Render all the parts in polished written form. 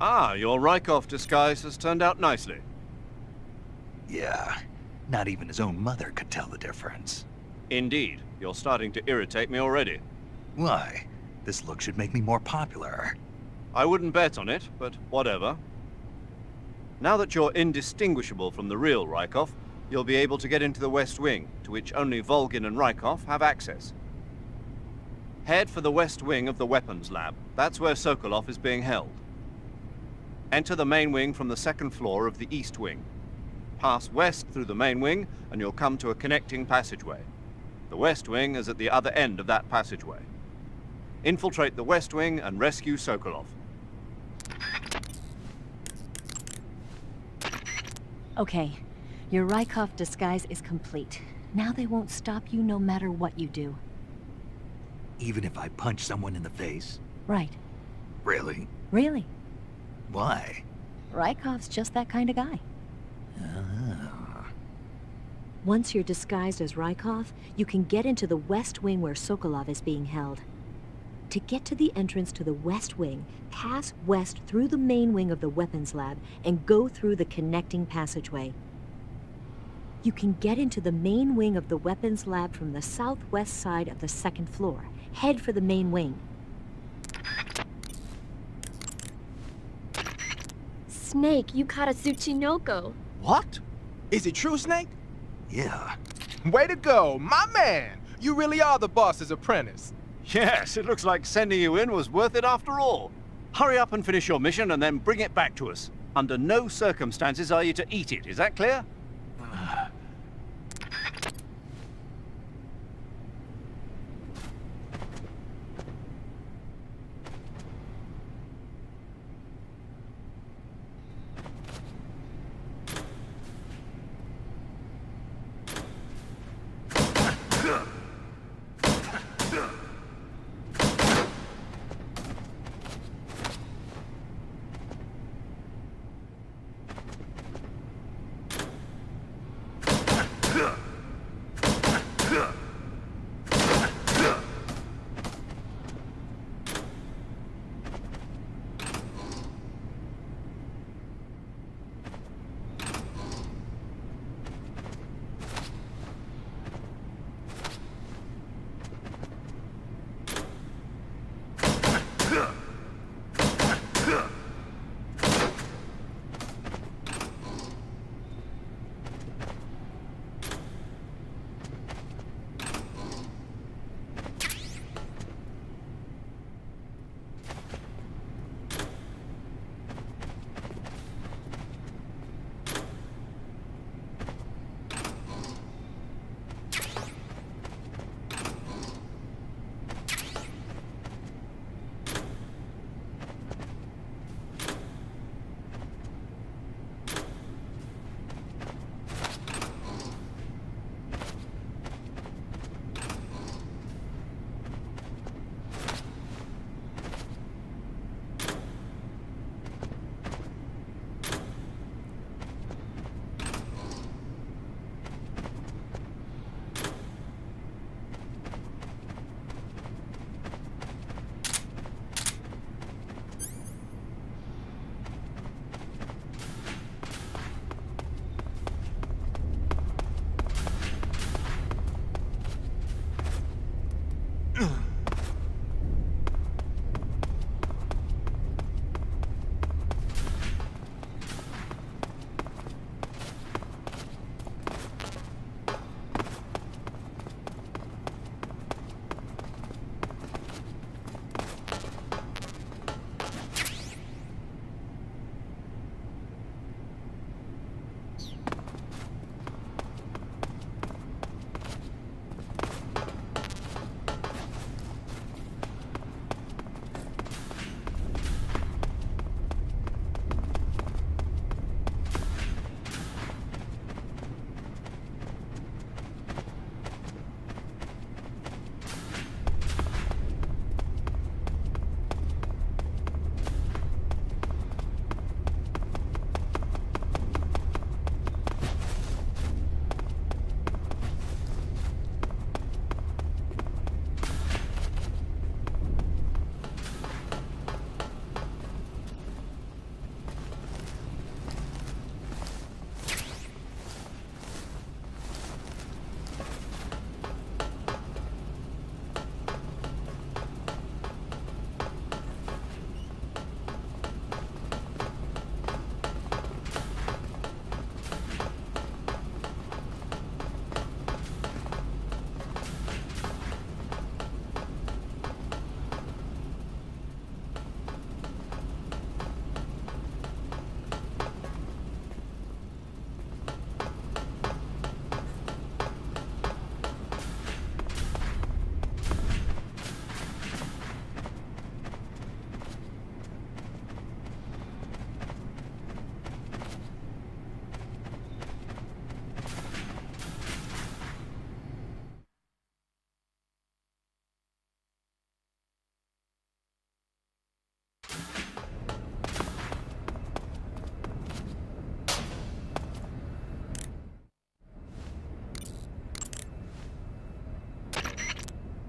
Ah, your Raikov disguise has turned out nicely. Yeah, not even his own mother could tell the difference. Indeed, you're starting to irritate me already. Why? This look should make me more popular. I wouldn't bet on it, but whatever. Now that you're indistinguishable from the real Raikov, you'll be able to get into the West Wing, to which only Volgin and Raikov have access. Head for the West Wing of the Weapons Lab. That's where Sokolov is being held. Enter the main wing from the second floor of the East Wing. Pass west through the main wing, and you'll come to a connecting passageway. The West Wing is at the other end of that passageway. Infiltrate the West Wing and rescue Sokolov. Okay, your Raikov disguise is complete. Now they won't stop you no matter what you do. Even if I punch someone in the face? Right. Really? Really. Why? Raikov's just that kind of guy. Ah. Once you're disguised as Raikov, you can get into the West Wing where Sokolov is being held. To get to the entrance to the West Wing, pass west through the main wing of the Weapons Lab and go through the connecting passageway. You can get into the main wing of the Weapons Lab from the southwest side of the second floor. Head for the main wing. Snake, you caught a Tsuchinoko. What? Is it true, Snake? Yeah. Way to go, my man! You really are the boss's apprentice. Yes, it looks like sending you in was worth it after all. Hurry up and finish your mission and then bring it back to us. Under no circumstances are you to eat it, is that clear?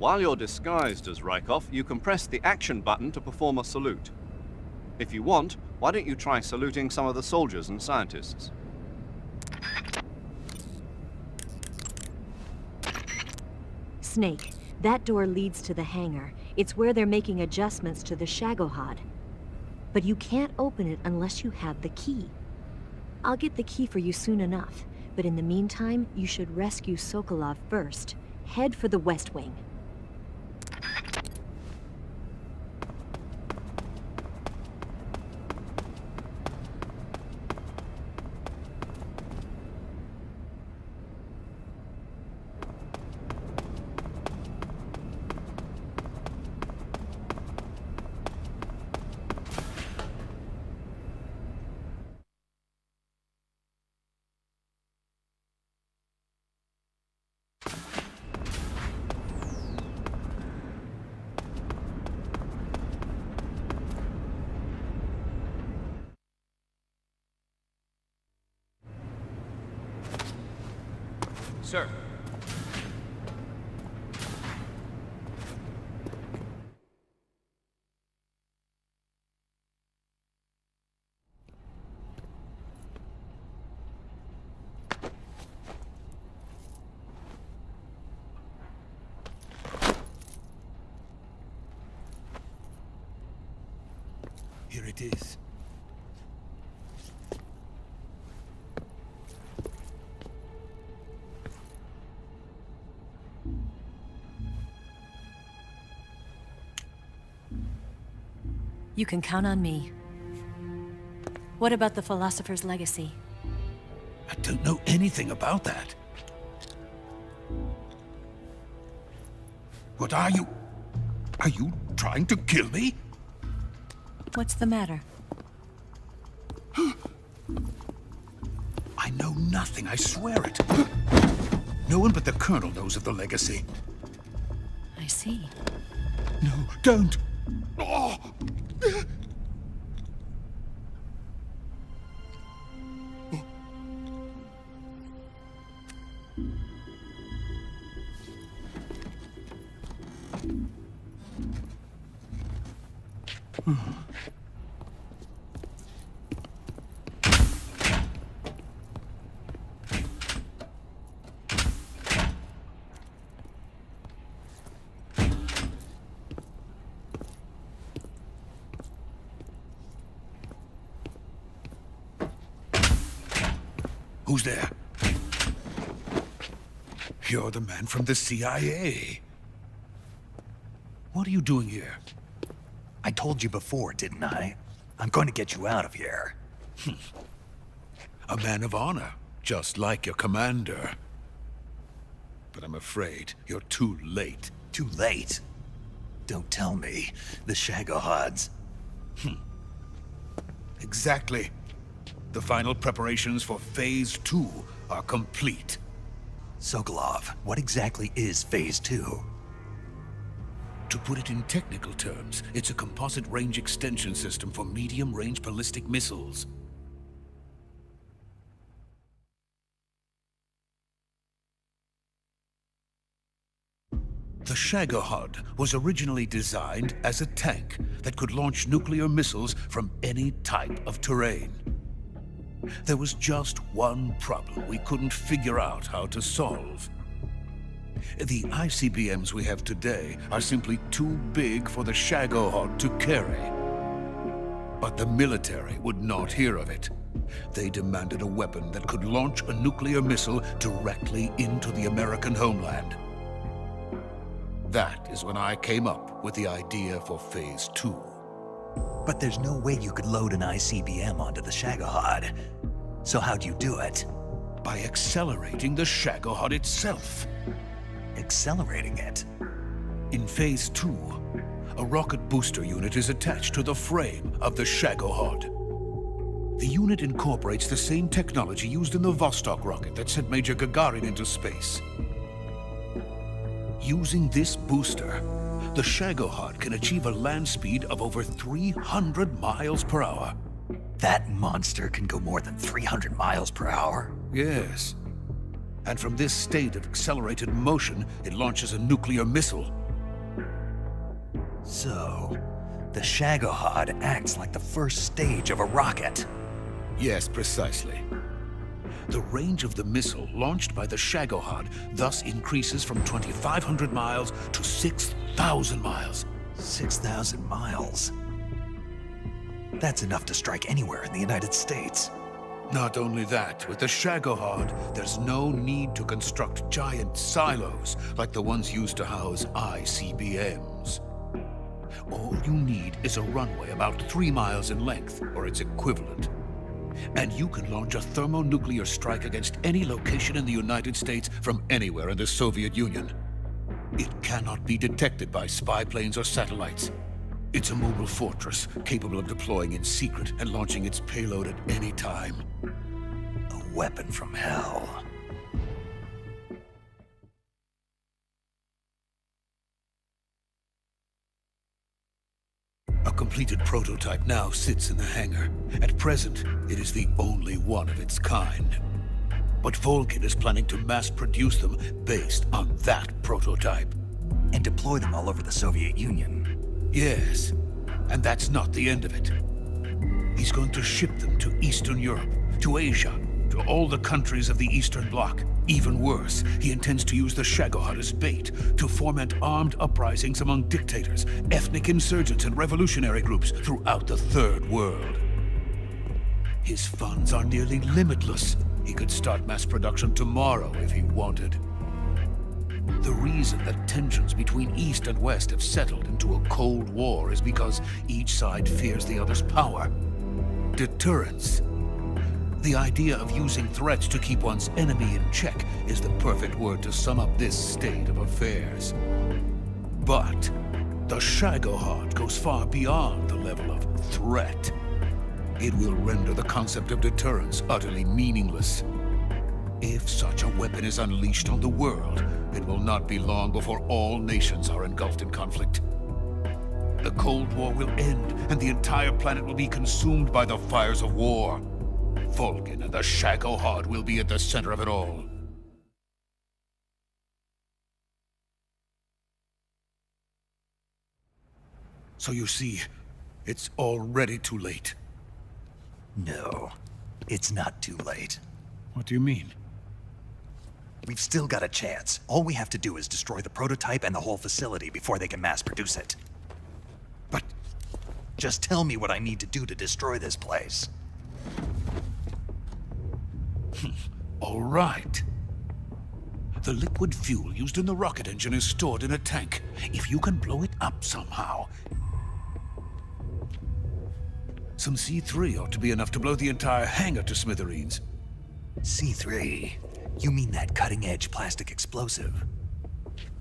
While you're disguised as Raikov, you can press the action button to perform a salute. If you want, why don't you try saluting some of the soldiers and scientists? Snake, that door leads to the hangar. It's where they're making adjustments to the Shagohod. But you can't open it unless you have the key. I'll get the key for you soon enough, but in the meantime, you should rescue Sokolov first. Head for the West Wing. Sir. Here it is. You can count on me. What about the philosopher's legacy? I don't know anything about that. What are you? Are you trying to kill me? What's the matter? I know nothing, I swear it. No one but the Colonel knows of the legacy. I see. No, don't! Oh. Who's there? You're the man from the CIA. What are you doing here? I told you before, didn't I? I'm going to get you out of here. A man of honor, just like your commander. But I'm afraid you're too late. Too late? Don't tell me. The Shagohods. Exactly. The final preparations for Phase 2 are complete. Sokolov, what exactly is Phase 2? To put it in technical terms, it's a composite range extension system for medium-range ballistic missiles. The Shagohod was originally designed as a tank that could launch nuclear missiles from any type of terrain. There was just one problem we couldn't figure out how to solve. The ICBMs we have today are simply too big for the Shagohod to carry. But the military would not hear of it. They demanded a weapon that could launch a nuclear missile directly into the American homeland. That is when I came up with the idea for Phase 2. But there's no way you could load an ICBM onto the Shagohod. So how'd you do it? By accelerating the Shagohod itself. Accelerating it? In Phase 2, a rocket booster unit is attached to the frame of the Shagohod. The unit incorporates the same technology used in the Vostok rocket that sent Major Gagarin into space. Using this booster, the Shagohod can achieve a land speed of over 300 miles per hour. That monster can go more than 300 miles per hour? Yes. And from this state of accelerated motion, it launches a nuclear missile. So, the Shagohod acts like the first stage of a rocket. Yes, precisely. The range of the missile launched by the Shagohod thus increases from 2,500 miles to 6,000 miles. 6,000 miles? That's enough to strike anywhere in the United States. Not only that, with the Shagohod, there's no need to construct giant silos like the ones used to house ICBMs. All you need is a runway about 3 miles in length, or its equivalent. And you can launch a thermonuclear strike against any location in the United States from anywhere in the Soviet Union. It cannot be detected by spy planes or satellites. It's a mobile fortress, capable of deploying in secret and launching its payload at any time. A weapon from hell. A completed prototype now sits in the hangar. At present, it is the only one of its kind. But Volgin is planning to mass-produce them based on that prototype. And deploy them all over the Soviet Union. Yes, and that's not the end of it. He's going to ship them to Eastern Europe, to Asia, to all the countries of the Eastern Bloc. Even worse, he intends to use the Shagohod as bait to foment armed uprisings among dictators, ethnic insurgents, and revolutionary groups throughout the Third World. His funds are nearly limitless. He could start mass production tomorrow if he wanted. The reason that tensions between East and West have settled into a Cold War is because each side fears the other's power. Deterrence. The idea of using threats to keep one's enemy in check is the perfect word to sum up this state of affairs. But the Shagohod goes far beyond the level of threat. It will render the concept of deterrence utterly meaningless. If such a weapon is unleashed on the world, it will not be long before all nations are engulfed in conflict. The Cold War will end, and the entire planet will be consumed by the fires of war. Volgin and the Shagohod will be at the center of it all. So you see, it's already too late. No, it's not too late. What do you mean? We've still got a chance. All we have to do is destroy the prototype and the whole facility before they can mass produce it. But just tell me what I need to do to destroy this place. all right. The liquid fuel used in the rocket engine is stored in a tank. If you can blow it up somehow... Some C3 ought to be enough to blow the entire hangar to smithereens. C3? You mean that cutting-edge plastic explosive?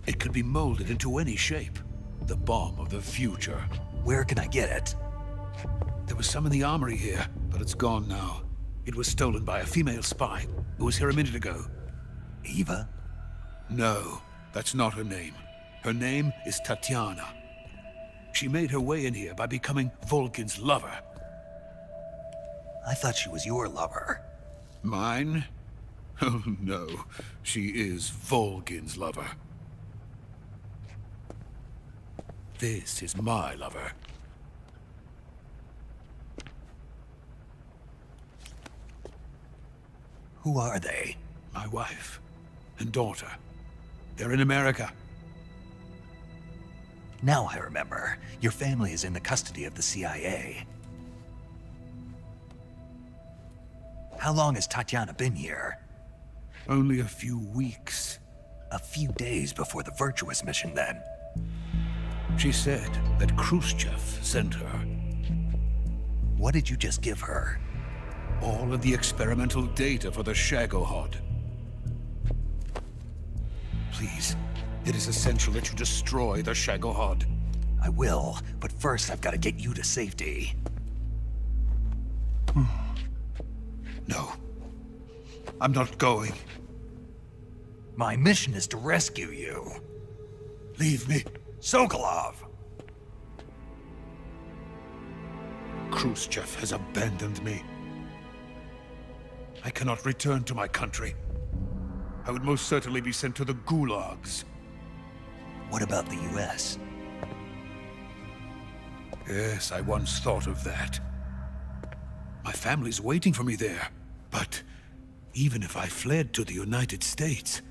It could be molded into any shape. The bomb of the future. Where can I get it? There was some in the armory here, but it's gone now. It was stolen by a female spy who was here a minute ago. Eva? No, that's not her name. Her name is Tatiana. She made her way in here by becoming Volgin's lover. I thought she was your lover. Mine? Oh no, she is Volgin's lover. This is my lover. Who are they? My wife and daughter. They're in America. Now I remember. Your family is in the custody of the CIA. How long has Tatiana been here? Only a few weeks. A few days before the Virtuous mission, then. She said that Khrushchev sent her. What did you just give her? All of the experimental data for the Shagohod. Please, it is essential that you destroy the Shagohod. I will, but first I've got to get you to safety. No. I'm not going. My mission is to rescue you. Leave me. Sokolov! Khrushchev has abandoned me. I cannot return to my country. I would most certainly be sent to the gulags. What about the US? Yes, I once thought of that. My family's waiting for me there. But even if I fled to the United States,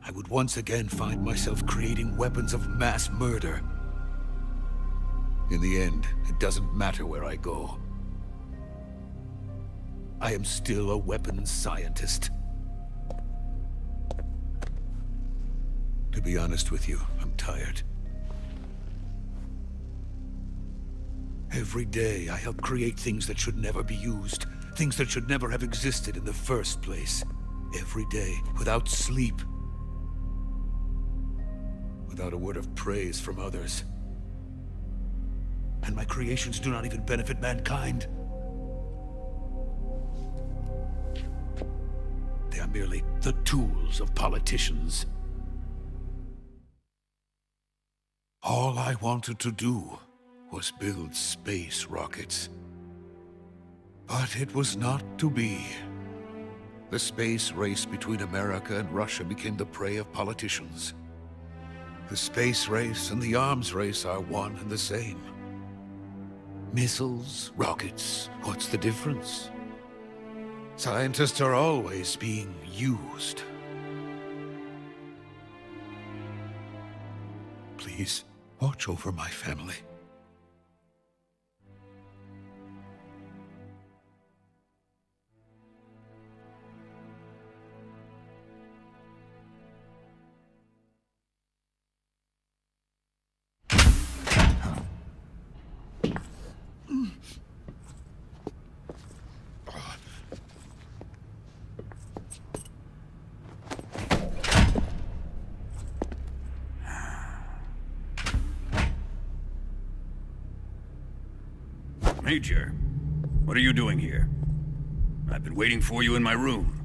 I would once again find myself creating weapons of mass murder. In the end, it doesn't matter where I go. I am still a weapons scientist. To be honest with you, I'm tired. Every day, I help create things that should never be used. Things that should never have existed in the first place. Every day, without sleep. Without a word of praise from others. And my creations do not even benefit mankind. They are merely the tools of politicians. All I wanted to do was build space rockets. But it was not to be. The space race between America and Russia became the prey of politicians. The space race and the arms race are one and the same. Missiles, rockets, what's the difference? Scientists are always being used. Please, watch over my family. Major, what are you doing here? I've been waiting for you in my room.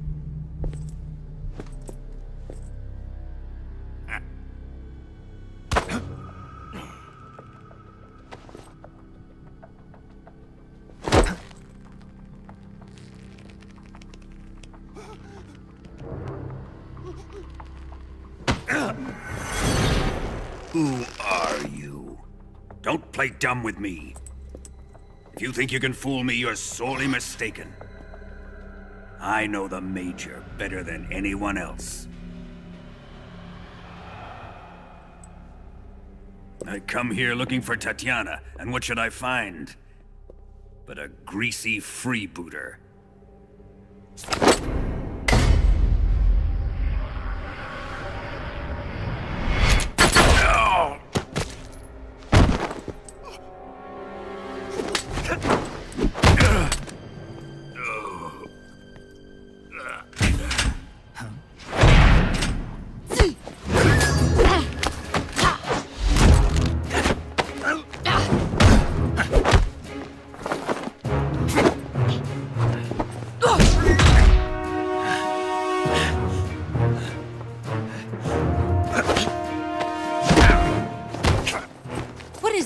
Who are you? Don't play dumb with me. If you think you can fool me, you're sorely mistaken. I know the Major better than anyone else. I come here looking for Tatiana, and what should I find? But a greasy freebooter.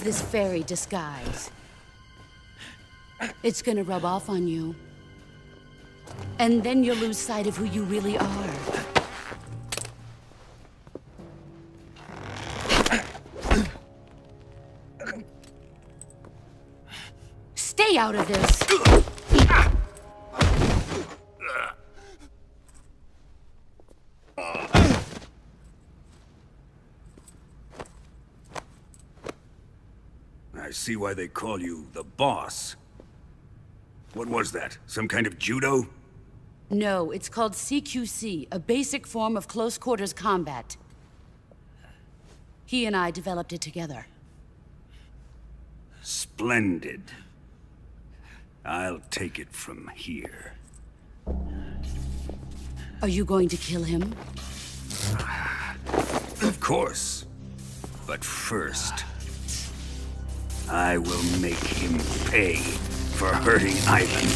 This fairy disguise. It's gonna rub off on you. And then you'll lose sight of who you really are. Stay out of this! I see why they call you the boss. What was that? Some kind of judo? No, it's called CQC, a basic form of close quarters combat. He and I developed it together. Splendid. I'll take it from here. Are you going to kill him? Of course. But first, I will make him pay for hurting Ivan.